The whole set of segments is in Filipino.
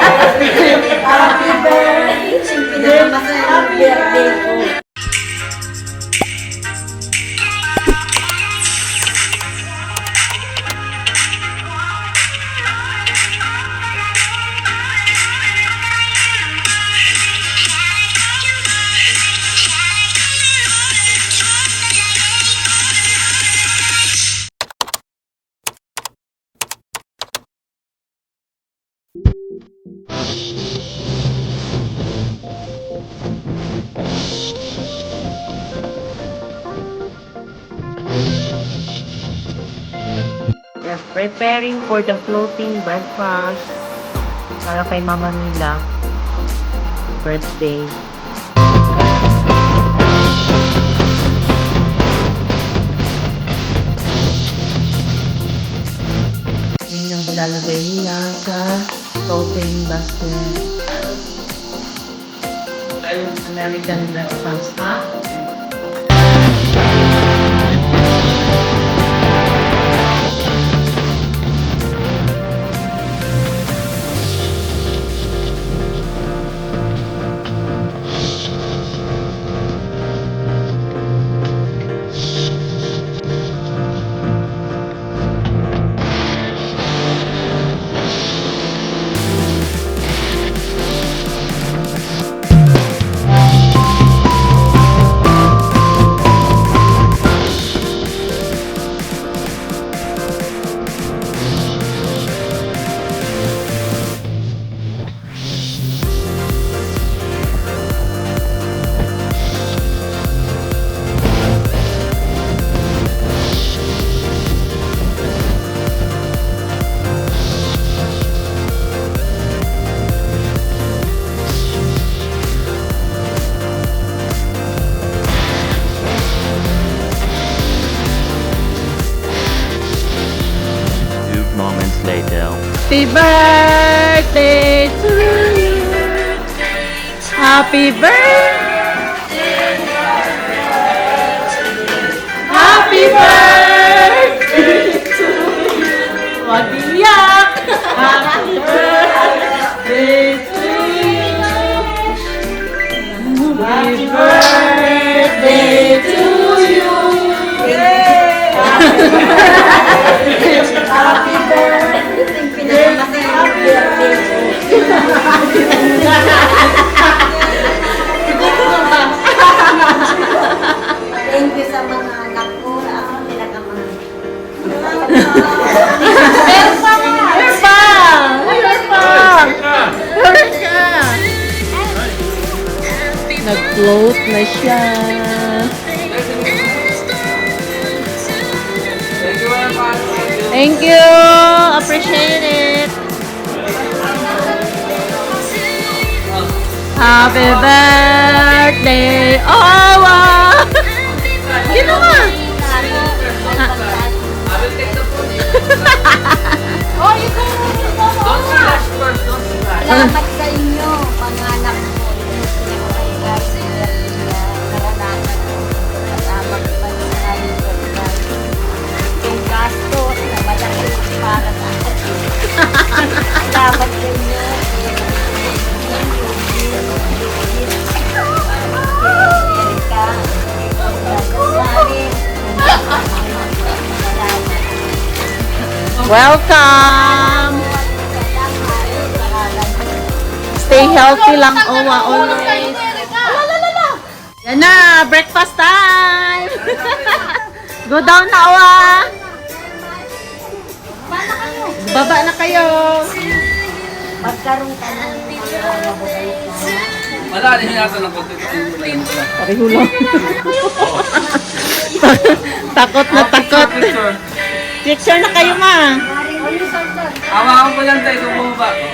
Happy birthday! Pinakamasayang birthday ko. Yes, preparing for the floating breakfast para kay Mama Mila birthday. Yun yung ilalagay nila sa floating basket. American breakfast, ha? Moments later. Happy birthday to you. Happy birthday. Happy birthday to you. Wag iyak. Happy birthday to you. Happy birthday to you. Happy birthday! Pinakamasayang birthday ko. Thank you sa mga anak ko. Ako pinakamahal. Meron pa! Meron pa! Meron pa! Meron ka! Nag-float na siya. Thank you! Appreciate it! Happy birthday! Oh, wow! Ginawa! Oh, ikaw! Salamat sa inyo, panganak ko. Pinakamayagay sa birthday niya. Karanasan ko. Kasama ko pa sa kayong birthday. Yung gasto na malaki para sa akin. Salamat sa inyo. Erika. Welcome! Stay healthy lang, Owa, always. Yan na, breakfast time! Go down na, Owa! Baba na kayo! Magkaroon ka ng mga mababait na. Wala, hindi nasa ng konti. Pareho lang. Takot na takot. Picture na kayo, ma. Hawakan ko lang tayo, bumaba ko.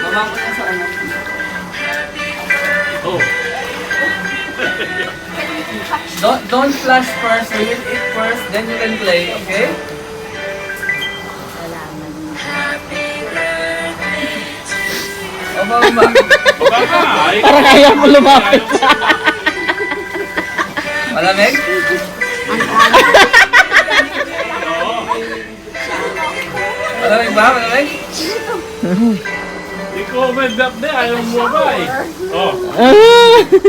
Hawakan ko lang sa ano. Oh. Don't flash first, you will eat first, then you can play, okay? Baba, baba. Parang ayaw mo lumapit. Malamig? Malamig ba? Malamig? Comment up na, ayaw mo ba eh. Oh.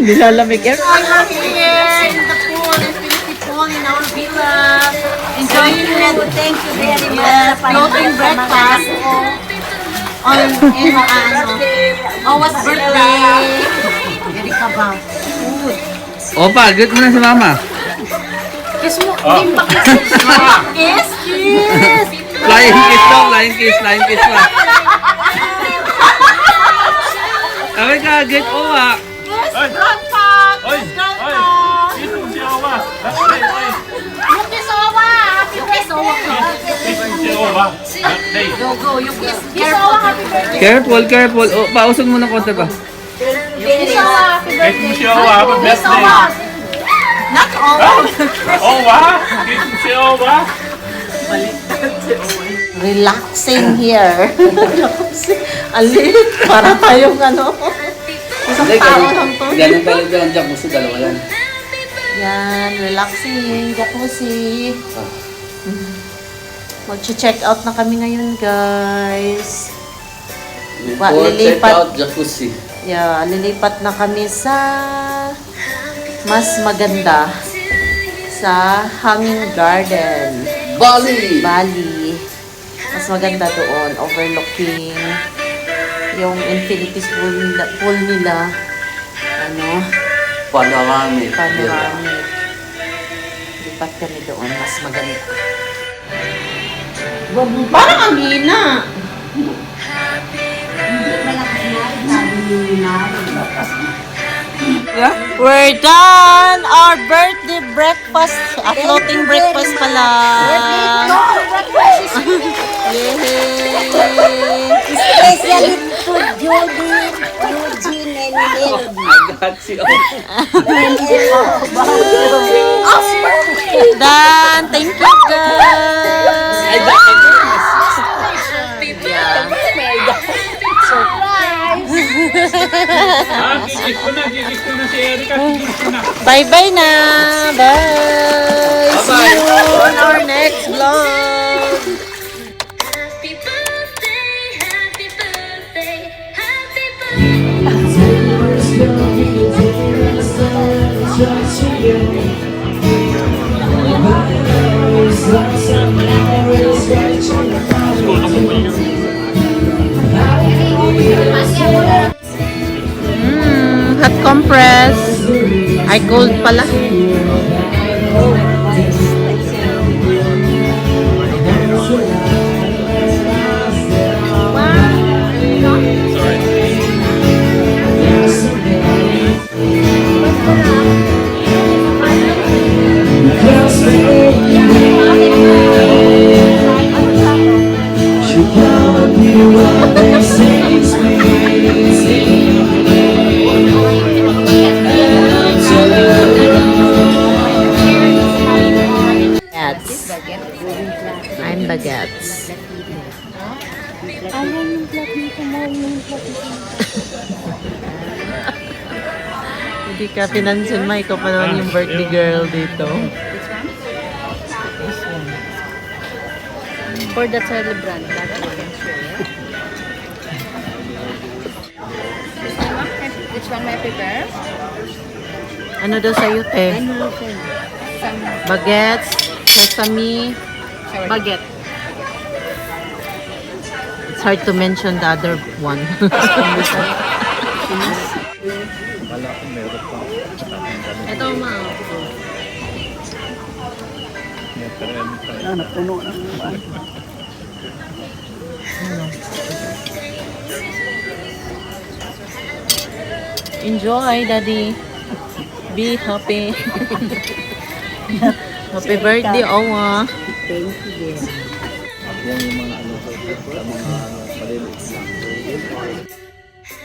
Nilalamig. Here in the pool, infinity pool in our villa. Enjoying it. Thank you very much. Floating breakfast. Owa's birthday. Very kabang. Food. Opa, greet mo na si Mama. Kiss mo. Hindi pa kiss. Kiss. Kiss. Flying kiss daw, flying kiss pa. Kami ka, greet Owa. Ay! Grandpa. Ay! Ay! Ito si Owa. Ay! Ay! You kiss Owa. You kiss Owa. Ito si Owa. Hey! Go, go. You kiss. Kiss Owa. Happy birthday. Careful. Oh, pausog mo ng konti pa. Kiss Owa. Happy Ito birthday. si Owa. Happy Kiss birthday. Owa. Not Owa. Owa? Ito si Owa. Relaxing here. Relaxing. Alit. Para tayong ano. Isang tao lang to. Ganun pala dyan, jacuzzi, dalawa yan. Yan. Relaxing. Jacuzzi. Mag-check out na kami ngayon, guys. Before check lilipat. out, jacuzzi. Yeah, lilipat na kami sa mas maganda sa Hanging Garden, Bali! Bali. Mas maganda doon, overlooking yung infinity pool nila. Ano, Panoramic. panoramic. Lipat kami doon, mas maganda. Parang ang hina. We're done! Our birthday breakfast! A floating breakfast pala! Yay! Especially to Judy, Eugene, and Melody. Agatsi. Done! Thank you, guys! Kikis ko na si Erica. Kikis ko na. Bye-bye na! Bye! See you on our next vlog! Happy birthday, happy birthday, happy birthday. Hot compress. Ay, cold pala. Bagets. I'm bagets. Hindi ka pinansin, ma. Ikaw pa naman yung birthday girl dito. For the celebrant, that I can share. Which one may I prepare? Ano daw sa'yo, te? Some Bagets, sesame, baguette. It's hard to mention the other one. Ito, ma. Enjoy, Daddy. Be happy. Happy birthday, Owa. Thank you, dear.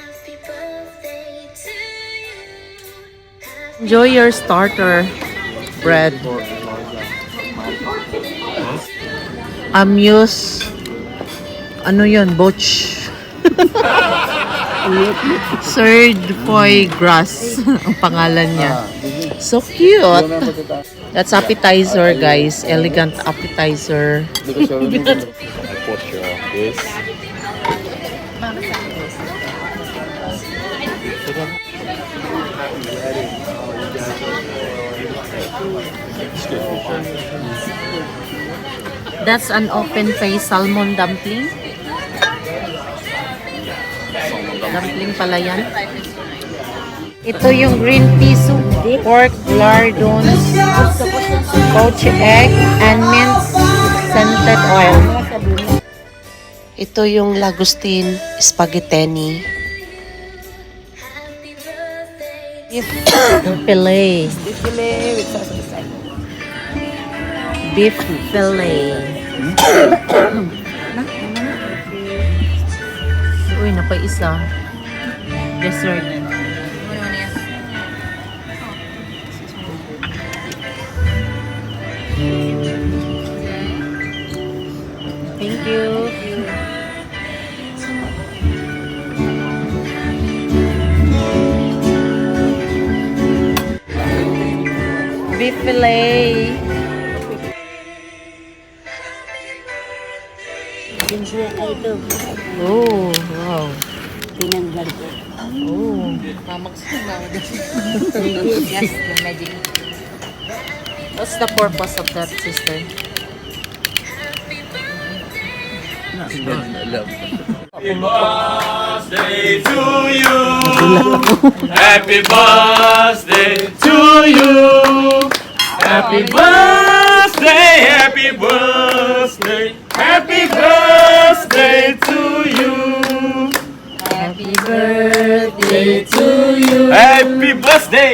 Happy birthday to you. Enjoy your starter bread. Amuse. Ano yun? Butch. Third foie gras ang pangalan niya. So cute. That's appetizer, guys. Elegant appetizer. That's an open face salmon dumpling. Dumpling pala yan. Ito yung green pea soup, pork lardons, poached egg, and minced scented oil. Ito yung lagustin spaghetti. Beef fillet. Beef fillet. Uy, napaisa. Dessert. Thank you. Beef fillet. Oh, wow. Tinanggal ko. Oh. Yes, the magic. What's the purpose of that, sister? Birthday to you. Happy birthday to you. Happy birthday, happy birthday, happy birthday to you. Happy birthday to you. Happy birthday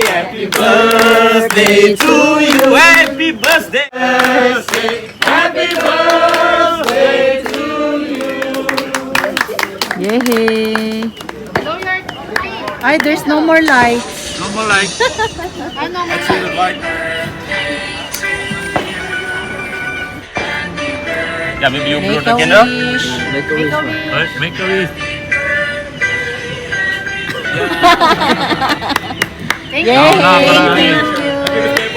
to you. Happy birthday, happy birthday to Yay! Ay, there's no more lights. No more light. Let's see the light. Yeah, maybe you blow Make the a candle. wish. Make a wish. Yay! Thank you.